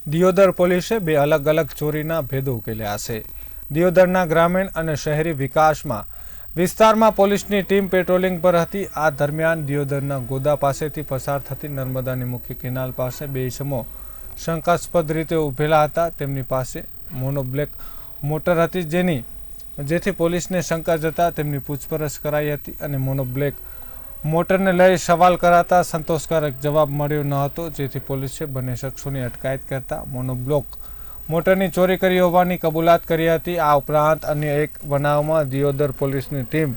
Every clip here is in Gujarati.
દિયોદર પોલીસે બે અલગ અલગ ચોરીના ભેદો ઉકેલ્યા છે। દિયોદરના ગ્રામીણ અને શહેરી વિકાસમાં વિસ્તારમાં પોલીસની ટીમ પેટ્રોલિંગ પર હતી। આ દરમિયાન દિયોદરના ગોદા પાસેથી પસાર થતી નર્મદાની મુખ્ય કેનાલ પાસે બે ઇસમો શંકાસ્પદ રીતે ઉભેલા હતા। તેમની પાસે મોનોબ્લેક મોટર હતી, જેથી પોલીસને શંકા જતા તેમની પૂછપરછ કરાઈ હતી અને મોનોબ્લેક મોટરને લઈ સવાલ કરાતા સંતોષકારક જવાબ મળ્યો ન હતો, જેથી પોલીસે બંને શખ્સોની અટકાયત કરતા મોનોબ્લોક મોટરની ચોરી કરી હોવાની કબૂલાત કરી હતી। આ ઉપરાંત અન્ય એક બનાવમાં દિયોદર પોલીસની ટીમ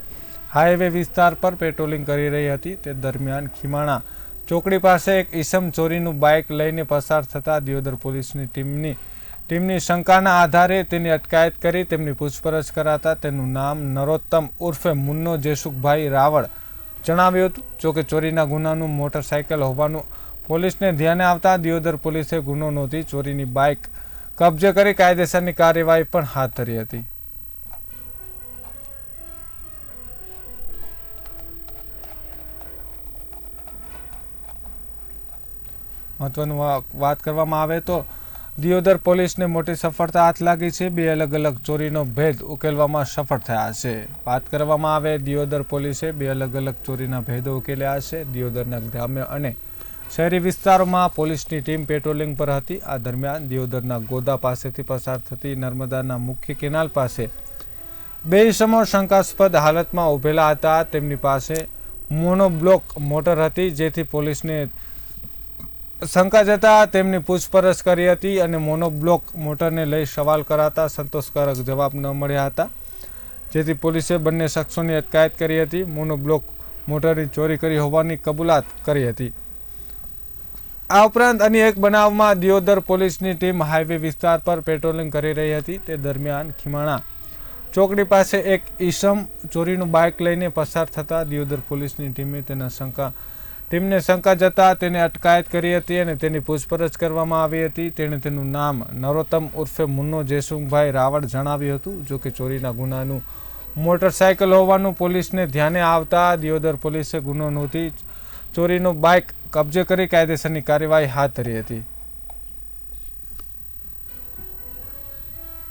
હાઈવે વિસ્તાર પર પેટ્રોલિંગ કરી રહી હતી। તે દરમિયાન ખીમાણા ચોકડી પાસે એક ઈસમ ચોરીનું બાઇક લઈને પસાર થતા દિયોદર પોલીસની ટીમની શંકાના આધારે તેની અટકાયત કરી તેમની પૂછપરછ કરાતા તેનું નામ નરોત્તમ ઉર્ફે મુન્નો જેસુખભાઈ રાવળ જણાવ્યું હતું। જોકે ચોરીના ગુનાનું મોટરસાયકલ હોવાનું પોલીસને ધ્યાને આવતા દિયોદર પોલીસે ગુનો નોંધી ચોરીની બાઇક કબજે કરી કાયદેસરની કાર્યવાહી પણ હાથ ધરી હતી। મહત્વની વાત કરવામાં આવે તો દિયોદર પોલીસને મોટી સફળતા હાથ લાગી છે। બે અલગ અલગ ચોરીનો ભેદ ઉકેલવામાં સફળ થયા છે। વાત કરવામાં આવે દિયોદર પોલીસે બે અલગ અલગ ચોરીના ભેદો ઉકેલ્યા છે। દિયોદરના ગ્રામ્ય અને શહેરી વિસ્તારોમાં પોલીસની ટીમ પેટ્રોલિંગ પર હતી। આ દરમિયાન દિયોદરના ગોદા પાસેથી પસાર થતી નર્મદાના મુખ્ય કેનાલ પાસે બે ઇસમો શંકાસ્પદ હાલતમાં ઉભેલા હતા। તેમની પાસે મોનોબ્લોક મોટર હતી, જેથી પોલીસને શંકા જતા તેમની પૂછપરછ કરી હતી અને મોનોબ્લોક મોટરને લઈ સવાલ કરાતા સંતોષકારક જવાબ ન મળ્યા હતા, જેથી પોલીસે બંને શખ્સોની અટકાયત કરી હતી। મોનોબ્લોક મોટરની ચોરી કરી હોવાની કબૂલાત કરી હતી। આ ઉપરાંત અન્ય એક બનાવમાં દિયોદર પોલીસની ટીમ હાઈવે વિસ્તાર પર પેટ્રોલિંગ કરી રહી હતી। તે દરમિયાન ખીમાણા ચોકડી પાસે એક ઈસમ ચોરીનું બાઇક લઈને પસાર થતા દિયોદર પોલીસની ટીમને શંકા જતા તેને અટકાયત કરી હતી અને તેની પૂછપરછ કરવામાં આવી હતી। તેણે તેનું નામ નરોત્તમ ઉર્ફે મુન્નો જેસુખભાઈ રાવળ જણાવ્યું હતું। જોકે ચોરીના ગુનાનું મોટરસાયકલ હોવાનું પોલીસને ધ્યાને આવતા દિયોદર પોલીસે ગુનો નોંધી ચોરીનું બાઇક કબજે કરી કાયદેસરની કાર્યવાહી હાથ ધરી હતી।